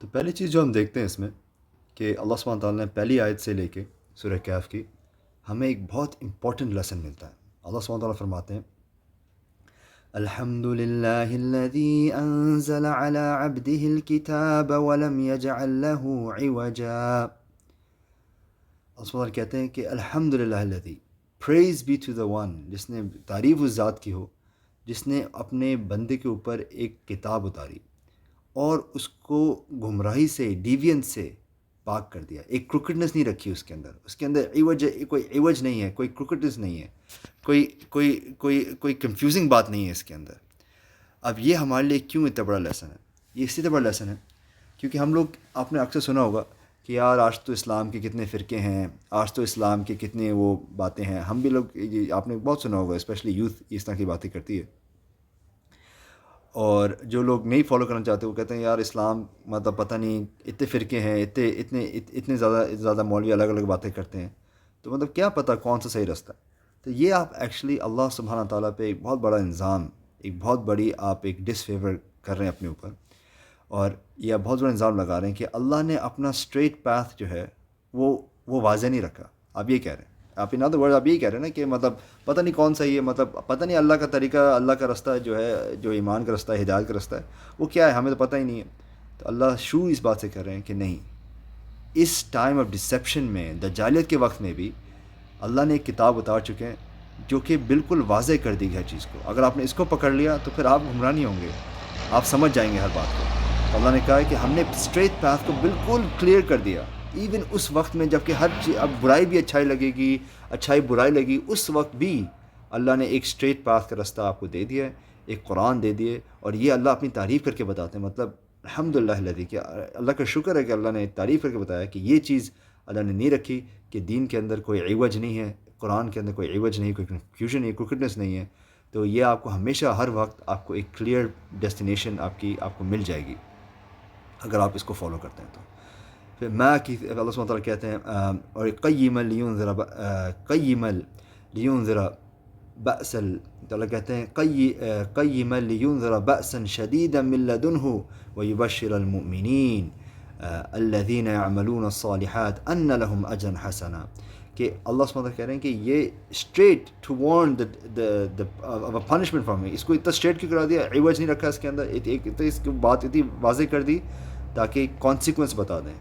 تو پہلی چیز جو ہم دیکھتے ہیں اس میں کہ اللہ سبحانہ تعالیٰ نے پہلی آیت سے لے کے سورہ کہف کی ہمیں ایک بہت امپورٹنٹ لیسن ملتا ہے۔ اللہ سبحانہ تعالیٰ فرماتے ہیں الحمد للہ الذی انزل علی عبدہ الکتاب ولم یجعل له عوجا۔ اللہ سبحانہ تعالیٰ کہتے ہیں کہ الحمد للہ الذی، پریز بی ٹو دا ون، جس نے تعریف اس ذات کی ہو جس نے اپنے بندے کے اوپر ایک کتاب اتاری اور اس کو گمراہی سے، ڈیوینس سے پاک کر دیا۔ ایک کروکٹنس نہیں رکھی اس کے اندر کوئی عوج نہیں ہے، کوئی کروکٹنس نہیں ہے، کوئی کنفیوزنگ بات نہیں ہے اس کے اندر۔ اب یہ ہمارے لیے کیوں اتنا بڑا لیسن ہے؟ یہ اس لیے بڑا لیسن ہے کیونکہ ہم لوگ، آپ نے اکثر سنا ہوگا کہ یار آج تو اسلام کے کتنے فرقے ہیں، آج تو اسلام کے کتنے وہ باتیں ہیں۔ ہم بھی لوگ، آپ نے بہت سنا ہوگا، اسپیشلی یوتھ اس طرح کی باتیں کرتی ہے، اور جو لوگ نہیں فالو کرنا چاہتے وہ کہتے ہیں یار اسلام مطلب پتہ نہیں اتنے فرقے ہیں، اتنے زیادہ مولوی الگ الگ باتیں کرتے ہیں، تو مطلب کیا پتہ کون سا صحیح رستہ ہے۔ تو یہ آپ ایکچولی اللہ سبحانہ تعالیٰ پہ ایک بہت بڑا الزام، ایک بہت بڑی آپ ایک ڈس فیور کر رہے ہیں اپنے اوپر، اور یہ آپ بہت بڑا الزام لگا رہے ہیں کہ اللہ نے اپنا اسٹریٹ پاتھ جو ہے وہ واضح نہیں رکھا۔ آپ یہ کہہ رہے ہیں، آپ ان ادر ورڈ آپ یہی کہہ رہے ہیں نا کہ مطلب پتہ نہیں کون صحیح ہے، مطلب پتہ نہیں اللہ کا طریقہ، اللہ کا رستہ جو ہے، جو ایمان کا رستہ ہے، ہدایت کا رستہ ہے، وہ کیا ہے، ہمیں تو پتہ ہی نہیں ہے۔ تو اللہ شروع اس بات سے کر رہے ہیں کہ نہیں، اس ٹائم آف ڈسیپشن میں، دجالیت کے وقت میں بھی اللہ نے ایک کتاب اتار چکے ہیں جو کہ بالکل واضح کر دی گئی ہر چیز کو۔ اگر آپ نے اس کو پکڑ لیا تو پھر آپ گمراہ نہیں ہوں گے، آپ سمجھ جائیں گے ہر بات کو۔ تو اللہ نے کہا ہے کہ ہم نے اسٹریٹ پاتھ کو بالکل کلیئر کر دیا، ایون اس وقت میں جب کہ ہر چیز، اب برائی بھی اچھائی لگے گی، اچھائی برائی لگی، اس وقت بھی اللہ نے ایک اسٹریٹ پاتھ کا رستہ آپ کو دے دیا ہے، ایک قرآن دے دیے، اور یہ اللہ اپنی تعریف کر کے بتاتے ہیں۔ مطلب الحمدللہ الذی، کہ اللہ کا شکر ہے کہ اللہ نے تعریف کر کے بتایا کہ یہ چیز اللہ نے نہیں رکھی، کہ دین کے اندر کوئی عوج نہیں ہے، قرآن کے اندر کوئی عوج نہیں، کوئی کنفیوژن نہیں، کروکٹنس نہیں ہے۔ تو یہ آپ کو ہمیشہ ہر وقت آپ کو ایک کلیئر ڈیسٹینیشن آپ کو مل جائے گی اگر آپ اس کو فالو کرتے ہیں تو۔ پھر اللہ سبحانہ تعالیٰ کہتے ہیں اور قیما لینذر بأسا، تو اللہ کہتے ہیں قیما لینذر بأسا شدیدا من لدنہ ویبشر المؤمنین الذین یعملون الصالحات ان لهم اجرا حسنا، کہ اللہ سبحانہ تعالیٰ کہہ رہے ہیں کہ یہ straight to warn punishment from me, اس کو اتنا اسٹریٹ کیوں کرا دیا، عوج نہیں رکھا اس کے اندر، اس کی بات اتنی واضح کر دی تاکہ کانسیکوینس بتا دیں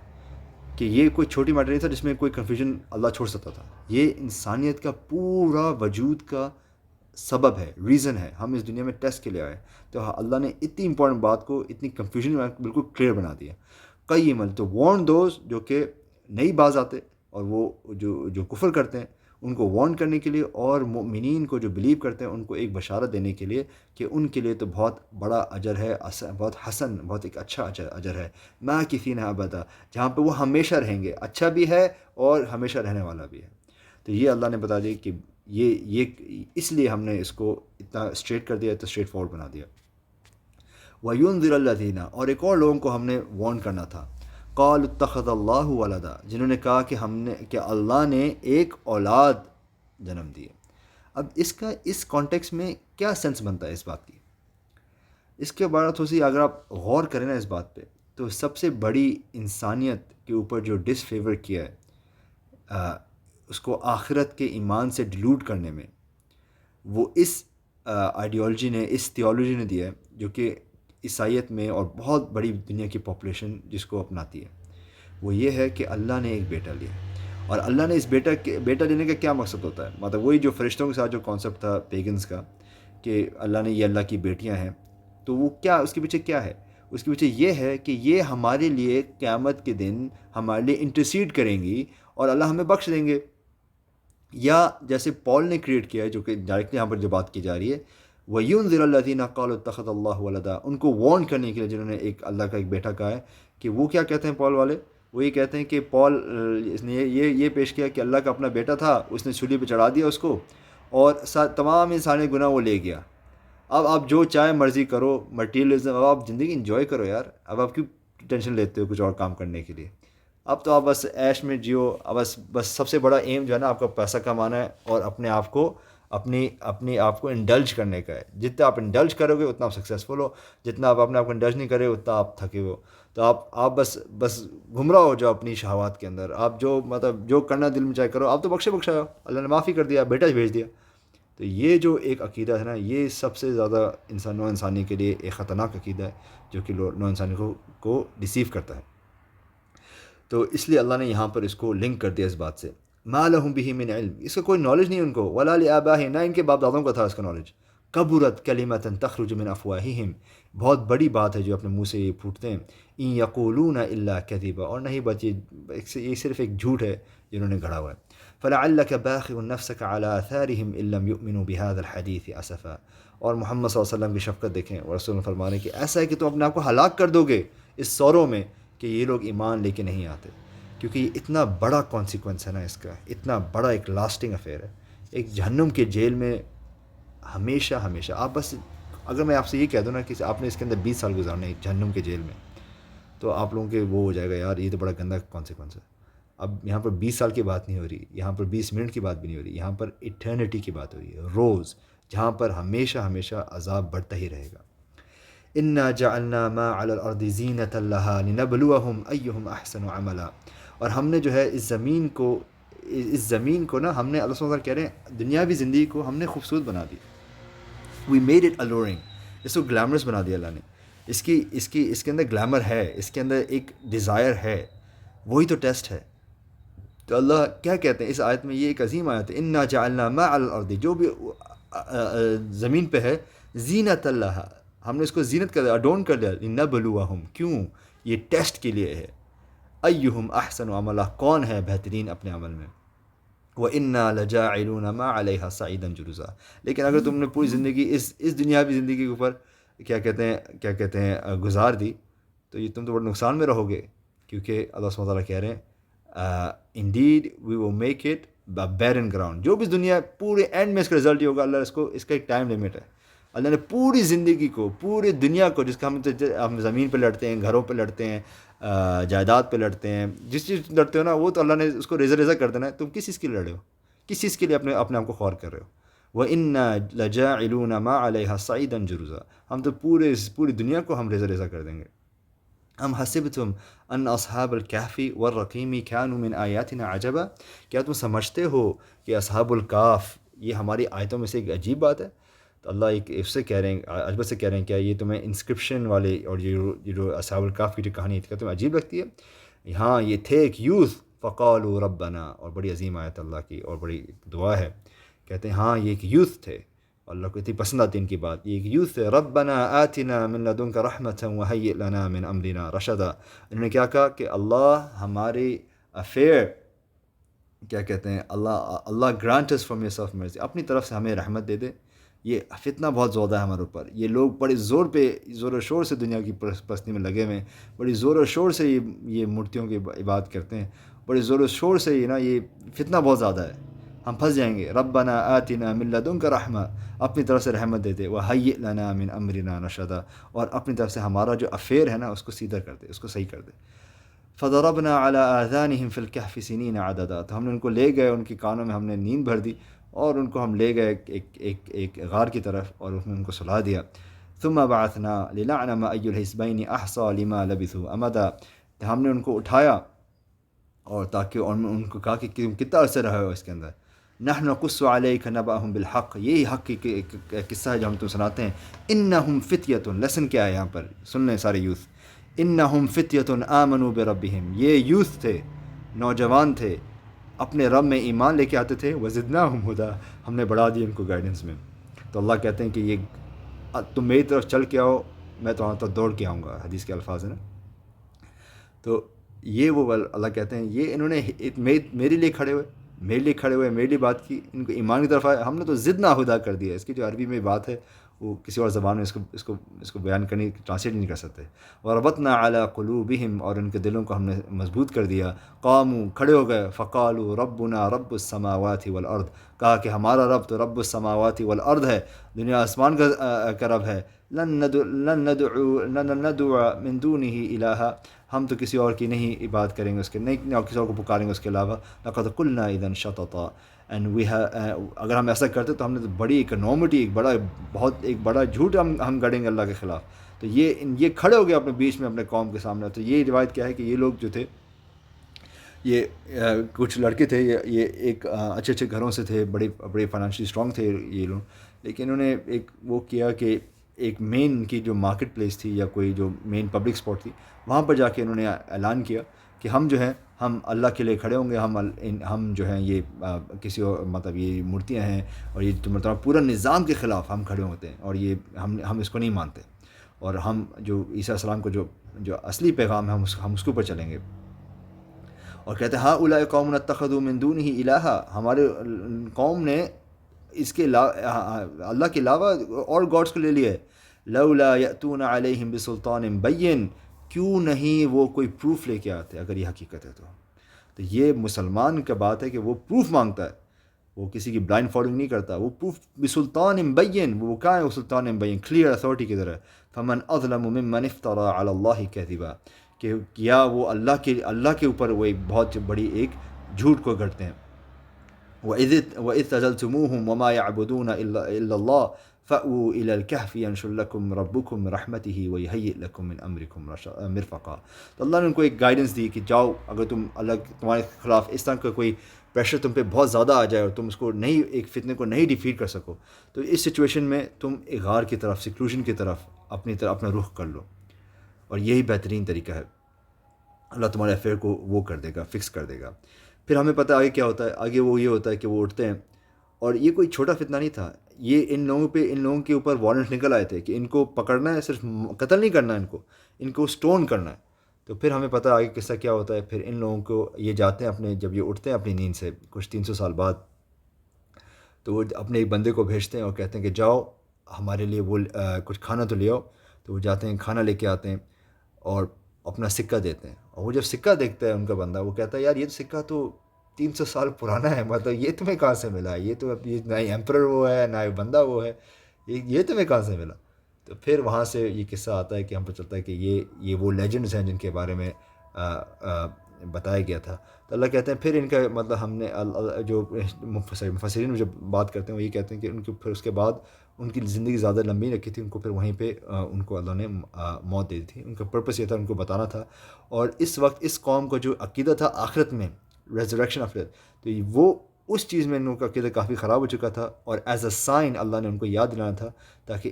کہ یہ کوئی چھوٹی میٹر نہیں تھا جس میں کوئی کنفیوژن اللہ چھوڑ سکتا تھا، یہ انسانیت کا پورا وجود کا سبب ہے، ریزن ہے، ہم اس دنیا میں ٹیسٹ کے لیے آئے۔ تو اللہ نے اتنی امپورٹنٹ بات کو اتنی کنفیوژن میں بالکل کلیئر بنا دیا۔ قیما، تو وارن دوز جو کہ نہیں باز آتے اور وہ جو کفر کرتے ہیں ان کو وارن کرنے کے لیے، اور مؤمنین کو جو بلیو کرتے ہیں ان کو ایک بشارت دینے کے لیے کہ ان کے لیے تو بہت بڑا اجر ہے، بہت حسن، بہت ایک اچھا اجر ہے، ماکثین ابدا، جہاں پہ وہ ہمیشہ رہیں گے، اچھا بھی ہے اور ہمیشہ رہنے والا بھی ہے۔ تو یہ اللہ نے بتا دیا کہ یہ اس لیے ہم نے اس کو اتنا اسٹریٹ کر دیا، اتنا اسٹریٹ فارورڈ بنا دیا۔ وَيُنذِرَ الَّذِينَ، اور ایک اور لوگوں کو ہم نے وارن کرنا تھا، قَالُوا اتَّخَذَ اللَّهُ وَلَدًا، جنہوں نے کہا کہ اللہ نے ایک اولاد جنم دی ہے۔ اب اس کانٹیکس میں کیا سینس بنتا ہے اس بات کی؟ اس کے بارے تھوڑی سی اگر آپ غور کریں نا اس بات پہ، تو سب سے بڑی انسانیت کے اوپر جو ڈس فیور کیا ہے اس کو آخرت کے ایمان سے ڈیلوٹ کرنے میں، وہ اس آئیڈیالوجی نے، اس تھیولوجی نے دیا ہے جو کہ عیسائیت میں اور بہت بڑی دنیا کی پاپولیشن جس کو اپناتی ہے۔ وہ یہ ہے کہ اللہ نے ایک بیٹا لیا، اور اللہ نے اس بیٹا لینے کا کیا مقصد ہوتا ہے؟ مطلب وہی جو فرشتوں کے ساتھ جو کانسیپٹ تھا پیگنز کا کہ اللہ نے یہ اللہ کی بیٹیاں ہیں، تو وہ کیا، اس کے پیچھے کیا ہے؟ اس کے پیچھے یہ ہے کہ یہ ہمارے لیے قیامت کے دن ہمارے لیے انٹرسیڈ کریں گی اور اللہ ہمیں بخش دیں گے۔ یا جیسے پال نے کریٹ کیا ہے، جو کہ ڈائریکٹلی یہاں پر جو بات کی جا رہی ہے، وَيُنذِرَ الَّذِينَ قَالُوا اتَّخَذَ اللَّهُ وَلَدًا، ان کو وارن کرنے کے لیے جنہوں نے ایک اللہ کا ایک بیٹا کہا ہے، کہ وہ کیا کہتے ہیں پال والے؟ وہ یہ کہتے ہیں کہ پال اس نے یہ پیش کیا کہ اللہ کا اپنا بیٹا تھا، اس نے سولی پہ چڑھا دیا اس کو، اور تمام انسانی گناہ وہ لے گیا۔ اب آپ جو چاہے مرضی کرو، مٹیریلزم، اب آپ زندگی انجوائے کرو یار، اب آپ کیوں ٹینشن لیتے ہو کچھ اور کام کرنے کے لیے؟ اب تو آپ بس عیش میں جیو، اب بس سب سے بڑا ایم جو ہے نا آپ کا پیسہ کمانا ہے، اور اپنے آپ کو اپنی آپ کو انڈلج کرنے کا ہے۔ جتنا آپ انڈلج کرو گے اتنا آپ سکسیزفل ہو، جتنا آپ اپنے آپ کو انڈلج نہیں کرے اتنا آپ تھکے ہو۔ تو آپ بس گمراہ ہو جاؤ اپنی شہوات کے اندر، آپ جو مطلب جو کرنا دل میں چاہے کرو، آپ تو بخشا ہو، اللہ نے معافی کر دیا، بیٹا بھیج دیا۔ تو یہ جو ایک عقیدہ ہے نا، یہ سب سے زیادہ نو انسانی کے لیے ایک خطرناک عقیدہ ہے، جو کہ نو انسانی کو ڈیسیو کرتا ہے۔ تو اس لیے اللہ نے یہاں پر اس کو لنک کر دیا اس بات سے، ما لہم بہ من علم، اس کا کوئی نالج نہیں ان کو، ولا لآبائہم، نہ ان کے باپ دادوں کا تھا اس کا نالج، کبرت کلمۃ تخرج من افواہہم، بہت بڑی بات ہے جو اپنے منہ سے یہ پھوٹتے ہیں، ان یقولون الا کذبا، اور نہیں بات یہ صرف ایک جھوٹ ہے جنہوں نے گھڑا ہوا ہے۔ فلعلک باخع نفسک علی آثارہم ان لم یؤمنوا بہذا الحدیث اسفا، اور محمد صلی اللہ علیہ وسلم کی شفقت دیکھیں، اور رسول فرمانے کہ ایسا ہے کہ تم اپنے آپ کو ہلاک کر دو گے اس سوروں میں کہ یہ لوگ ایمان لے کے نہیں آتے، کیونکہ یہ اتنا بڑا کانسیکوینس ہے نا اس کا، اتنا بڑا ایک لاسٹنگ افیئر ہے، ایک جہنم کے جیل میں ہمیشہ ہمیشہ۔ آپ بس اگر میں آپ سے یہ کہہ دوں نا کہ آپ نے اس کے اندر 20 سال گزارنے ہیں جہنم کے جیل میں، تو آپ لوگوں کے وہ ہو جائے گا، یار یہ تو بڑا گندا کانسیکوینس ہے۔ اب یہاں پر 20 سال کی بات نہیں ہو رہی، یہاں پر 20 منٹ کی بات بھی نہیں ہو رہی، یہاں پر ایٹرنٹی کی بات ہو رہی ہے، روز، جہاں پر ہمیشہ ہمیشہ عذاب بڑھتا ہی رہے گا۔ انا جعلنا ما علی الارض زینۃ لها لنبلوہم ایہم احسن عملا، اور ہم نے جو ہے اس زمین کو نا، ہم نے، اللہ سبحانہ وتعالیٰ کہہ رہے ہیں دنیاوی زندگی کو ہم نے خوبصورت بنا دی، وی میڈ اٹ الورنگ، اس کو گلیمرس بنا دیا اللہ نے، اس کے اندر گلیمر ہے، اس کے اندر ایک ڈیزائر ہے، وہی تو ٹیسٹ ہے۔ تو اللہ کیا کہتے ہیں اس آیت میں، یہ ایک عظیم آیت ہے، انا جعلنا ما علی الارض، جو بھی زمین پہ ہے، زینت اللہ، ہم نے اس کو زینت کر دیا، اڈون کر دیا، لنبلوہم، کیوں؟ یہ ٹیسٹ کے لیے ہے، ایہم احسن عملا، کون ہے بہترین اپنے عمل میں، وَإِنَّا لَجَاعِلُونَ مَا عَلَيْهَا صَعِيدًا جُرُزًا، لیکن اگر تم نے پوری زندگی اس دنیاوی زندگی کے اوپر کیا کہتے ہیں گزار دی، تو یہ تم تو بڑے نقصان میں رہو گے، کیونکہ اللہ سبحانہ وتعالیٰ کہہ رہے ہیں indeed we will make it barren ground, جو بھی دنیا پورے اینڈ میں اس کا رزلٹ ہی ہوگا، اللہ اس کا ایک ٹائم لمٹ ہے، اللہ نے پوری زندگی کو، پوری دنیا کو، جس کا ہم زمین پہ لڑتے ہیں، گھروں پہ لڑتے ہیں، جائیداد پہ لڑتے ہیں، جس چیز لڑتے ہو نا، وہ تو اللہ نے اس کو ریزہ ریزہ کر دینا ہے، تم کس چیز کے لیے لڑے ہو، کس چیز کے لیے اپنے آپ کو خوار کر رہے ہو، وَإِنَّا لَجَاعِلُونَ مَا عَلَيْهَا صَعِيدًا جُرُزًا، ہم تو پوری دنیا کو ہم ریزہ ریزہ کر دیں گے۔ ام حسبتم ان اصحاب الکہف والرقیم کانوا من آیاتنا عجبا، کیا تم سمجھتے ہو کہ اصحاب الکہف یہ ہماری آیتوں میں سے ایک عجیب بات ہے؟ تو اللہ ایک اس سے کہہ رہے ہیں، عجبت سے کہہ رہے ہیں، کیا یہ تمہیں انسکرپشن والے اور یہ جو اصحاب الکہف کی جو کہانی ہے، کیا تمہیں عجیب لگتی ہے؟ ہاں، یہ تھے ایک یوتھ، فقالوا ربنا، اور بڑی عظیم آیت اللہ کی اور بڑی دعا ہے، کہتے ہیں ہاں یہ ایک یوتھ تھے، اللہ کو اتنی پسند آتی ان کی بات، یہ ایک یوتھ ہے، ربنا آتنا من لدنک رحمتا وہیئ لنا من امرنا رشدا، انہوں نے کیا کہا کہ اللہ ہمارے افیئر، کیا کہتے ہیں، اللہ grant us from yourself مرضی، اپنی طرف سے ہمیں رحمت دے دے، یہ فتنہ بہت زیادہ ہے ہمارے اوپر، یہ لوگ بڑے زور و شور سے دنیا کی پرستی میں لگے ہوئے ہیں، بڑی زور و شور سے یہ مورتیوں کی عبادت کرتے ہیں، بڑے زور و شور سے یہ فتنہ بہت زیادہ ہے، ہم پھنس جائیں گے، ربنا آتنا من لدنک رحمہ، اپنی طرف سے رحمت دے دے، وہیئ لنا من امرنا رشدا، اور اپنی طرف سے ہمارا جو افیئر ہے نا اس کو سیدھا کر دے، اس کو صحیح کر دے۔ فضربنا على آذانهم في الكهف سنين عددا، تو ہم نے ان کو لے گئے، ان کے کانوں میں ہم نے نیند بھر دی، اور ان کو ہم لے گئے ایک غار کی طرف، اور اس میں ان کو سلا دیا۔ ثم بعثنا لنعلم أي الحزبين أحصى لما لبثوا امدا، ہم نے ان کو اٹھایا اور تاکہ ان کو کہا کہ تم کتنا عرصہ رہے ہو اس کے اندر، نحن نقص علیک نبأهم بالحق، یہی حق کی قصہ ہے جو ہم تم سناتے ہیں، انہم فتیۃ، لیسن کیا ہے یہاں پر، سن لیں سارے یوتھ، انہم فتیۃ آمنوا بربہم، یہ یوتھ تھے، نوجوان تھے، اپنے رب میں ایمان لے کے آتے تھے، وزدناہم ہدی، ہم نے بڑھا دی ان کو گائیڈنس میں۔ تو اللہ کہتے ہیں کہ یہ تم میری طرف چل کے آؤ، میں تمہارے طرف دوڑ کے آؤں گا، حدیث کے الفاظ ہیں نا۔ تو یہ وہ اللہ کہتے ہیں، یہ انہوں نے میرے لیے کھڑے ہوئے، میرے لیے بات کی، ان کو ایمان کی طرف آئے، ہم نے تو زدنا ہدا کر دیا، اس کی جو عربی میں بات ہے وہ کسی اور زبان میں اس کو بیان کرنے، ٹرانسلیٹ نہیں کر سکتے۔ وربطنا علی قلوبہم، اور ان کے دلوں کو ہم نے مضبوط کر دیا، قاموا، کھڑے ہو گئے، فقالوا ربنا رب السماوات والارض، کہا کہ ہمارا رب تو رب السماوات والارض ہے، دنیا آسمان کا رب ہے، لن ندعو من دونہ الہا، ہم تو کسی اور کی نہیں عبادت کریں گے، اس کے نہیں کسی اور کو پکاریں گے اس کے علاوہ، لقد قلنا اذا شططا، اگر ہم ایسا کرتے تو ہم نے تو بڑی ایک انارمٹی، ایک بڑا جھوٹ ہم گڑیں گے اللہ کے خلاف۔ تو یہ کھڑے ہو گئے اپنے بیچ میں اپنے قوم کے سامنے. تو یہ روایت کیا ہے کہ یہ لوگ جو تھے، یہ کچھ لڑکے تھے، یہ ایک اچھے اچھے گھروں سے تھے، بڑے فائنینشلی اسٹرانگ تھے یہ لوگ، لیکن انہوں نے ایک وہ کیا کہ ایک مین کی جو مارکیٹ پلیس تھی یا کوئی جو مین پبلک اسپاٹ تھی، وہاں پر جا کے انہوں نے اعلان کیا کہ ہم جو ہیں ہم اللہ کے لیے کھڑے ہوں گے، ہم جو ہیں یہ کسی اور مطلب یہ مورتیاں ہیں اور یہ مطلب پورا نظام کے خلاف ہم کھڑے ہوتے ہیں، اور یہ ہم اس کو نہیں مانتے، اور ہم جو عیسیٰ علیہ السلام کو جو اصلی پیغام ہے ہم اس کے اوپر چلیں گے. اور کہتے ہیں ہؤلاء قوم اتخذوا من دونه الہا، ہمارے قوم نے اس کے اللہ کے علاوہ اور گاڈس کو لے لیا ہے. لولا یأتون علیہم بسلطان بین، کیوں نہیں وہ کوئی پروف لے کے آتے اگر یہ حقیقت ہے تو یہ مسلمان کا بات ہے کہ وہ پروف مانگتا ہے، وہ کسی کی بلائنڈ فالوئنگ نہیں کرتا، وہ پروف بسلطان بین، وہ کہاں ہے وہ سلطان بین، کلیئر اتھارٹی کی طرح. فمن اظلم ممن افترى علی اللہ کذبا، کہ کیا وہ اللہ کے اوپر وہ ایک بہت بڑی ایک جھوٹ کو گھڑتے ہیں. وَإِذْ تَزَلْتُمُوهُمْ وَمَا يَعْبُدُونَ إِلَّا اللَّهِ فَأْوُوا إِلَى الْكَهْفِ يَنشُرْ لَكُمْ رَبُّكُمْ رَحْمَتِهِ وَيُهَيِّئْ لَكُمْ مِنْ أَمْرِكُمْ مِرْفَقًا. تو اللہ نے ان کو ایک گائیڈنس دی کہ جاؤ، اگر تمہارے خلاف اس طرح کا کوئی پریشر تم پہ بہت زیادہ آ جائے اور تم اس کو نہیں، ایک فتنے کو نہیں ڈیفیٹ کر سکو، تو اس سچویشن میں تم ایک غار کی طرف، سیکلوژن کی طرف اپنا رخ کر لو، اور یہی بہترین طریقہ ہے. اللہ تمہارے افیئر کو وہ کر دے گا، فکس کر دے گا. پھر ہمیں پتہ آگے کیا ہوتا ہے، آگے وہ یہ ہوتا ہے کہ وہ اٹھتے ہیں، اور یہ کوئی چھوٹا فتنہ نہیں تھا، یہ ان لوگوں کے اوپر وارنٹ نکل آئے تھے کہ ان کو پکڑنا ہے، صرف قتل نہیں کرنا ہے، ان کو سٹون کرنا ہے. تو پھر ہمیں پتہ آگے قصہ کیا ہوتا ہے. پھر ان لوگوں کو یہ جاتے ہیں جب یہ اٹھتے ہیں اپنی نیند سے کچھ 300 سال بعد، تو وہ اپنے ایک بندے کو بھیجتے ہیں اور کہتے ہیں کہ جاؤ ہمارے لیے وہ کچھ کھانا تو لے آؤ. تو وہ جاتے ہیں، کھانا لے کے آتے ہیں اور اپنا سکہ دیتے ہیں. اور وہ جب سکہ دیکھتا ہے ان کا بندہ، وہ کہتا ہے یار یہ سکہ تو 300 سال پرانا ہے، مطلب یہ تمہیں کہاں سے ملا ہے، یہ تو نہ ہی ایمپرر وہ ہے نہ ہی بندہ وہ ہے، یہ تمہیں کہاں سے ملا. تو پھر وہاں سے یہ قصہ آتا ہے کہ ہم کو چلتا ہے کہ یہ وہ لیجنڈز ہیں جن کے بارے میں بتایا گیا تھا. تو اللہ کہتے ہیں پھر ان کا مطلب ہم نے جو مفسرین جب بات کرتے ہیں وہ یہ کہتے ہیں کہ ان کے پھر اس کے بعد ان کی زندگی زیادہ لمبی نہیں رکھی تھی، ان کو پھر وہیں پہ ان کو اللہ نے موت دے دی تھی. ان کا پرپس یہ تھا ان کو بتانا تھا. اور اس وقت اس قوم کا جو عقیدہ تھا آخرت میں، ریزریکشن آف ڈیتھ، تو وہ اس چیز میں ان لوگوں کا عقیدہ کافی خراب ہو چکا تھا، اور ایز اے سائن اللہ نے ان کو یاد دلانا تھا تاکہ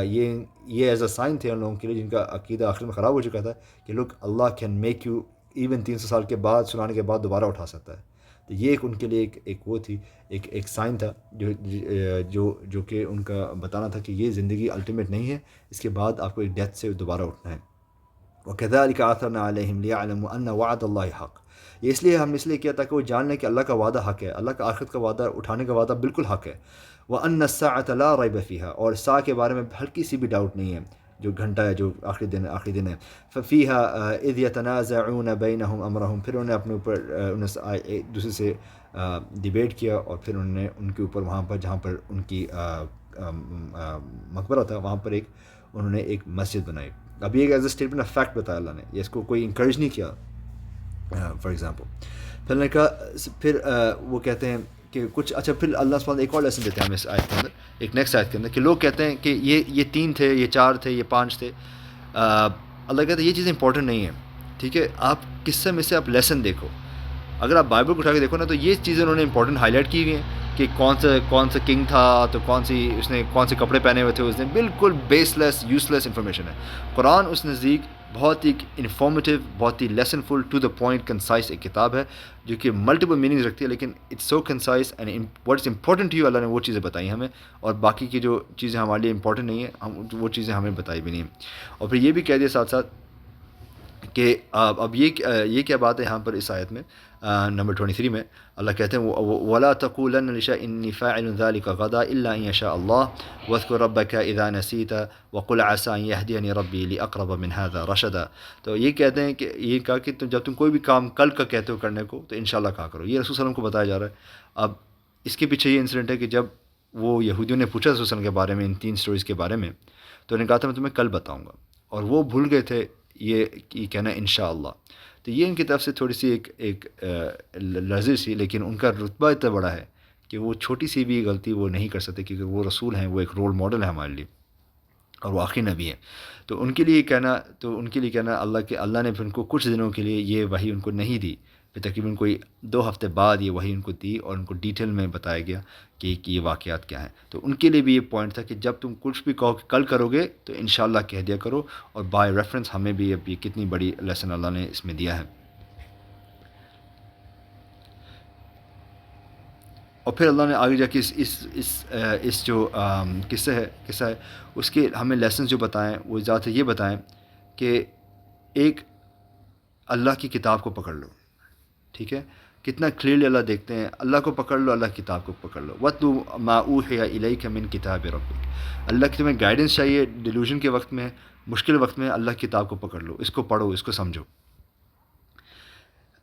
یہ ایز اے سائن تھے ان لوگوں کے لیے جن کا عقیدہ آخرت میں خراب ہو چکا تھا کہ لوگ اللہ کین میک یو ایون 300 سال کے بعد سنانے کے بعد دوبارہ اٹھا سکتا ہے. تو یہ ان کے لیے ایک وہ تھی، ایک سائن تھا جو کہ ان کا بتانا تھا کہ یہ زندگی الٹیمیٹ نہیں ہے، اس کے بعد آپ کو ایک ڈیتھ سے دوبارہ اٹھنا ہے. وَكَذَلِكَ أَثَرْنَا عَلَيْهِمْ لِيَعْلَمُوا أَنَّ وَعْدَ اللَّهِ حَقٌّ. یہ اس لیے ہم نے اس لیے کیا تاکہ وہ جان لیں کہ اللہ کا وعدہ حق ہے، اللہ کا آخرت کا وعدہ، اٹھانے کا وعدہ بالکل حق ہے. وَأَنَّ السَّاعَةَ لَا رَيْبَ فِيهَا، اور ساعہ کے بارے میں ہلکی سی بھی ڈاؤٹ نہیں ہے، جو گھنٹہ ہے، جو آخری دن ہے. فَفِيهَا إِذْ يَتَنَازَعُونَ بَيْنَهُمْ أَمْرَهُمْ، پھر انہوں نے اپنے اوپر ایک دوسرے سے ڈیبیٹ کیا، اور پھر انہوں نے ان کے اوپر وہاں پر جہاں پر ان کی مقبرہ تھا وہاں پر انہوں نے ایک مسجد بنائی. اب یہ as a statement of fact بتایا اللہ نے، یہ اس کو کوئی انکریج نہیں کیا فار ایگزامپل. پھر نے کہا، پھر وہ کہتے ہیں کہ کچھ اچھا، پھر اللہ سبحانہ ایک اور لیسن دیتے ہیں ہمیں اس آیت کے اندر، ایک نیکسٹ آیت کے اندر، کہ لوگ کہتے ہیں کہ یہ 3 تھے، یہ 4 تھے، یہ 5 تھے. اللہ کہتے ہیں یہ چیزیں امپورٹنٹ نہیں ہیں، ٹھیک ہے، آپ قصے میں سے آپ لیسن دیکھو. اگر آپ بائبل کو اٹھا کے دیکھو نا، تو یہ چیزیں انہوں نے امپورٹنٹ ہائی لائٹ کی ہوئی ہیں کہ کون سا کنگ تھا، تو اس نے کون سے کپڑے پہنے ہوئے تھے اس نے، بالکل بیس لیس یوز لیس انفارمیشن ہے. قرآن اس نزدیک بہت ہی انفارمیٹیو، بہت ہی lessonful, to the point, concise ایک کتاب ہے جو کہ ملٹیپل میننگز رکھتی ہے، لیکن it's so concise and what is important to you, اللہ نے وہ چیزیں بتائی ہمیں، اور باقی کی جو چیزیں ہمارے لیے امپورٹنٹ نہیں ہیں وہ چیزیں ہمیں بتائی بھی نہیں ہیں. اور پھر یہ بھی کہہ دیا ساتھ ساتھ کہ اب یہ کیا بات ہے یہاں پر اس آیت میں نمبر 23 میں اللہ کہتے ہیں وَلَا تَقُولَنَّ لِشَيْءٍ إِنِّي فَاعِلٌ ذَلِكَ غَدًا إِلَّا أَن يَشَاءَ اللَّهُ وَاذْكُر رَّبَّكَ إِذَا نَسِيتَ وَقُلْ عَسَىٰ أَن يَهْدِيَنِي رَبِّي لِأَقْرَبَ مِنْ هَٰذَا رَشَدًا. تو یہ کہتے ہیں کہ یہ کہا کہ جب تم کوئی بھی کام کل کا کہتے ہو کرنے کو تو انشاءاللہ کہا کرو. یہ رسول صلی اللہ علیہ وسلم کو بتایا جا رہا ہے. اب اس کے پیچھے یہ انسیڈنٹ ہے کہ جب وہ یہودیوں نے پوچھا رسول صلی اللہ علیہ وسلم کے بارے میں، ان 3 سٹوریز کے بارے میں، تو انہوں نے کہا تھا میں تمہیں کل بتاؤں گا، اور وہ بھول گئے تھے یہ کہنا انشاءاللہ. تو یہ ان کی طرف سے تھوڑی سی ایک لرزش سی، لیکن ان کا رتبہ اتنا بڑا ہے کہ وہ چھوٹی سی بھی غلطی وہ نہیں کر سکتے، کیونکہ وہ رسول ہیں، وہ ایک رول ماڈل ہے ہمارے لیے. اور وہ آخری نبی ہیں، تو ان کے لیے کہنا اللہ نے پھر ان کو کچھ دنوں کے لیے یہ وحی ان کو نہیں دی، پھر تقریباً کوئی 2 ہفتے بعد یہ وحی ان کو دی اور ان کو ڈیٹیل میں بتایا گیا کہ یہ واقعات کیا ہیں۔ تو ان کے لیے بھی یہ پوائنٹ تھا کہ جب تم کچھ بھی کہو کہ کل کرو گے تو انشاءاللہ کہہ دیا کرو، اور بائی ریفرنس ہمیں بھی اب یہ کتنی بڑی لیسن اللہ نے اس میں دیا ہے۔ اور پھر اللہ نے آگے جا کے اس جو قصہ ہے اس کے ہمیں لیسنز جو بتائیں وہ زیادہ یہ بتائیں کہ ایک اللہ کی کتاب کو پکڑ لو، ٹھیک ہے، کتنا کلیئرلی اللہ دیکھتے ہیں، اللہ کو پکڑ لو، اللہ کی کتاب کو پکڑ لو، وَاتْلُو مَا أُوحِيَ إِلَيْكَ مِن کتاب ربک، اللہ کی تمہیں گائیڈنس چاہیے ڈیلوژن کے وقت میں، مشکل وقت میں، اللہ کی کتاب کو پکڑ لو، اس کو پڑھو، اس کو سمجھو۔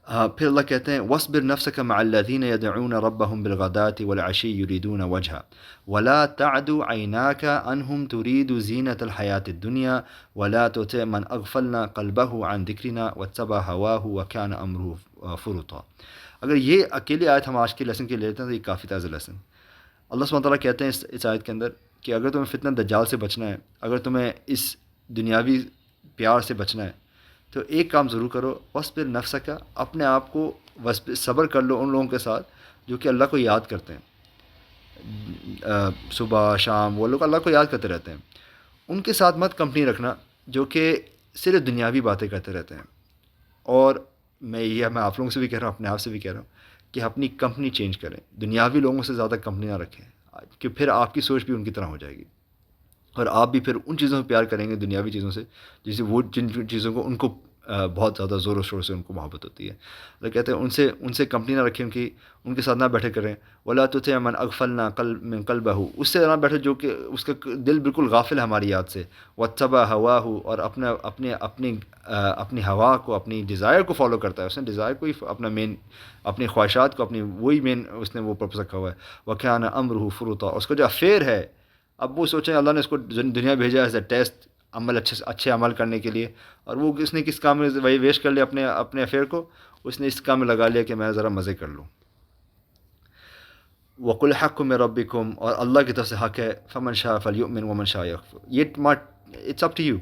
پھر اللہ کہتے ہیں وَاصْبِرْ نَفْسَكَ مَعَ الَّذِينَ يَدْعُونَ رَبَّهُمْ بِالْغَدَاةِ وَالْعَشِيِّ يُرِيدُونَ وَجْهَهُ وَلَا تَعْدُ عَيْنَاكَ عَنْهُمْ تُرِيدُ زِينَةَ الْحَيَاةِ الدُّنْيَا وَلَا تُطِعْ مَنْ أَغْفَلْنَا قَلْبَهُ عَنْ ذِكْرِنَا وَاتَّبَعَ هَوَاهُ وَكَانَ أَمْرُهُ فُرُطًا۔ اگر یہ اکیلی آیت ہم آج کے لیسن کے لیتے ہیں تو یہ کافی تازہ لیسن۔ اللہ سبحانہ تعالیٰ کہتے ہیں اس آیت کے اندر کہ اگر تمہیں فتنہ دجال سے بچنا ہے، اگر تمہیں اس دنیاوی پیار سے بچنا ہے، تو ایک کام ضرور کرو، وَاصْبِرْ نَفْسَكَ، اپنے آپ کو صبر کر لو ان لوگوں کے ساتھ جو کہ اللہ کو یاد کرتے ہیں، صبح شام وہ لوگ اللہ کو یاد کرتے رہتے ہیں، ان کے ساتھ مت کمپنی رکھنا جو کہ صرف دنیاوی باتیں کرتے رہتے ہیں۔ اور میں آپ لوگوں سے بھی کہہ رہا ہوں، اپنے آپ سے بھی کہہ رہا ہوں کہ اپنی کمپنی چینج کریں، دنیاوی لوگوں سے زیادہ کمپنی نہ رکھیں، کہ پھر آپ کی سوچ بھی ان کی طرح ہو جائے گی، اور آپ بھی پھر ان چیزوں سے پیار کریں گے، دنیاوی چیزوں سے، جیسے وہ جن چیزوں کو ان کو بہت زیادہ زور و شور سے ان کو محبت ہوتی ہے۔ اللہ کہتے ہیں ان سے کمپنی نہ رکھیں، ان کے ساتھ نہ بیٹھے کریں، ولا تطع من اغفلنا من قلبه، اس سے نہ بیٹھے جو کہ اس کا دل بالکل غافل ہے ہماری یاد سے، واتبع هواه، اور اپنی ہوا کو، اپنی ڈیزائر کو فالو کرتا ہے، اس نے ڈیزائر کو ہی اپنا مین، اپنی خواہشات کو، وہی مین اس نے وہ پرپس رکھا ہوا ہے، وکان امره فرطا، اس کا جو افیئر ہے، اب وہ سوچیں اللہ نے اس کو دنیا بھیجا ایز اے ٹیسٹ، اچھے عمل کرنے کے لیے، اور وہ اس نے کس کام میں وہی ویسٹ کر لیا اپنے افیئر کو، اس نے اس کام میں لگا لیا کہ میں ذرا مزے کر لوں۔ وَقُلْ حَقٌّ مِّن رَبِّكُمْ، اور اللہ کی طرف سے حق ہے، فَمَن شَاءَ فَلْيُؤْمِنْ وَمَن شَاءَ يَكْفُرْ، یہ اٹس اپ ٹو یو،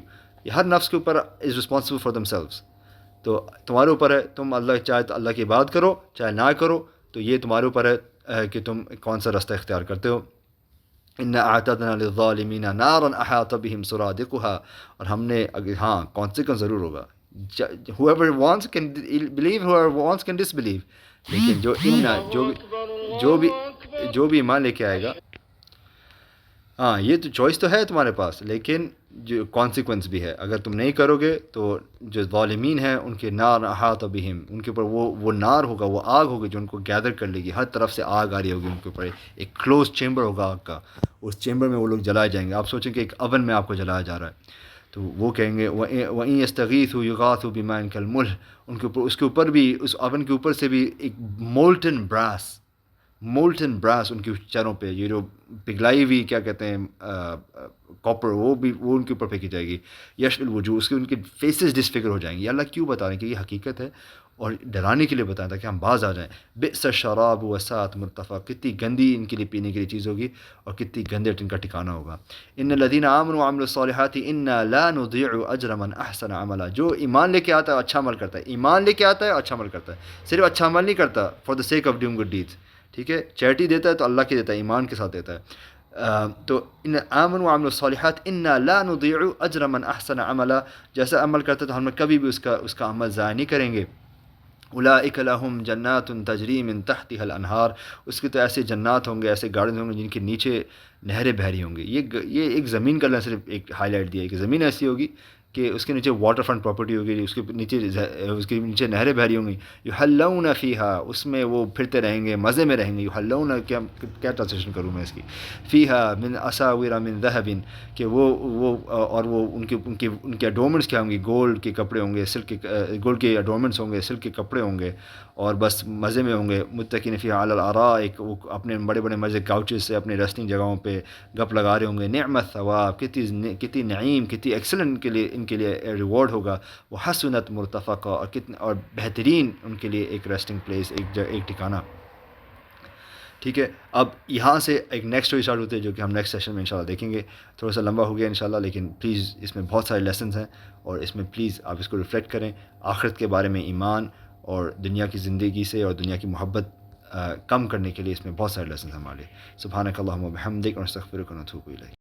یہ ہر نفس کے اوپر is responsible for them selves, تو تمہارے اوپر ہے، تم اللہ چاہے تو اللہ کی بات کرو، چاہے نہ کرو، تو یہ تمہارے اوپر ہے کہ تم کون سا راستہ اختیار کرتے ہو۔ اِنَّا أَعْتَدْنَا لِلظَّالِمِينَ نَارًا أَحَاطَ بِهِمْ سُرَادِقُهَا، اور ہم نے ہاں کانسیکوینس ضرور ہوگا، whoever wants can believe, whoever wants can disbelieve، لیکن جو بھی ایمان لے کے آئے گا، ہاں یہ تو چوائس تو ہے تمہارے پاس، لیکن جو کانسیکوینس بھی ہے، اگر تم نہیں کرو گے تو جو ظالمین ہیں ان کے نار احاط بہم، ان کے اوپر وہ نار ہوگا، وہ آگ ہوگی جو ان کو گیدر کر لے گی، ہر طرف سے آگ آ رہی ہوگی ان کے اوپر، ایک کلوز چیمبر ہوگا آگ کا، اس چیمبر میں وہ لوگ جلائے جائیں گے، آپ سوچیں کہ ایک اوون میں آپ کو جلایا جا رہا ہے، تو وہ کہیں گے وَإِن يَسْتَغِيثُوا يُغَاثُوا بِمَاءٍ كَالْمُهْلِ، ان کے اوپر، اس کے اوپر بھی، اس اوون کے اوپر سے بھی ایک مولٹن براس ان کے چہروں پہ، یہ جو پگھلائی ہوئی کیا کہتے ہیں کاپر، وہ ان کے اوپر پھینکی جائے گی، یش الوجوہ، اس کے ان کے فیسز ڈسفگر ہو جائیں گے۔ یہ اللہ کیوں بتا رہے ہیں کہ یہ حقیقت ہے اور ڈرانے کے لیے بتایا تھا کہ ہم باز آ جائیں۔ بئس الشراب وساءت مرتفقا، کتنی گندی ان کے لیے پینے کے لیے چیز ہوگی اور کتنی گندے ان کا ٹھکانہ ہوگا۔ ان الذین آمنوا وعملوا الصالحات انا لا نضيع اجر من احسن عملا، جو ایمان لے کے آتا ہے اور اچھا عمل کرتا ہے، ایمان لے کے آتا ہے اور اچھا عمل کرتا ہے، صرف اچھا عمل نہیں کرتا for the sake of doing good deeds, ٹھیک ہے، چیریٹی دیتا ہے تو اللہ کی دیتا ہے، ایمان کے ساتھ دیتا ہے، تو ان آمنوا وعملوا الصالحات انا لا نضيع اجر من احسن عملا، جیسا عمل کرتا ہے تو ہم کبھی بھی اس کا عمل ضائع نہیں کریں گے۔ اولئک لہم جنات تجری من تحتها الانہار، اس کے تو ایسے جنات ہوں گے، ایسے گارڈن ہوں گے جن کے نیچے نہریں بہہ رہی ہوں گی۔ یہ ایک زمین کا صرف ایک ہائی لائٹ دیا ہے کہ زمین ایسی ہوگی کہ اس کے نیچے واٹر فرنٹ پراپرٹی ہوگی، اس کے نیچے نہریں بہہ رہی ہوں گی، یحلون فیہا، اس میں وہ پھرتے رہیں گے، مزے میں رہیں گے، یحلون کیا ٹرانسلیشن کروں میں اس کی، فیہا من اساور من ذہب، کہ وہ اور وہ ان کے اڈورمنٹس کیا ہوں گے، گولڈ کے کپڑے ہوں گے، گولڈ کے اڈورمنٹس ہوں گے، سلک کے کپڑے ہوں گے، اور بس مزے میں ہوں گے، متکئین فیہا علی الارائک، وہ اپنے بڑے بڑے مزے کاؤچز سے اپنے ریسٹنگ جگہوں پہ گپ لگا رہے ہوں گے، نعم الثواب، کتنی نعیم، کتنی ایکسلنٹ ان کے لیے ریوارڈ ہوگا، وہ حسنت مرتفقہ، اور بہترین ان کے لیے ایک ریسٹنگ پلیس، ایک ٹھکانہ۔ ٹھیک ہے. اب یہاں سے ایک نیکسٹ اسٹوری اسٹارٹ ہوتی ہے جو کہ ہم نیکسٹ سیشن میں انشاءاللہ دیکھیں گے. تھوڑا سا لمبا ہو گیا انشاءاللہ، لیکن پلیز اس میں بہت سارے لیسنز ہیں، اور اس میں پلیز آپ اس کو ریفلیکٹ کریں. آخرت کے بارے میں ایمان اور دنیا کی زندگی سے اور دنیا کی محبت کم کرنے کے لیے اس میں بہت سارے لیسنز ہیں ہمارے لیے. سبحانک اللہم و بحمدک ونستغفرک ونتوب الیک.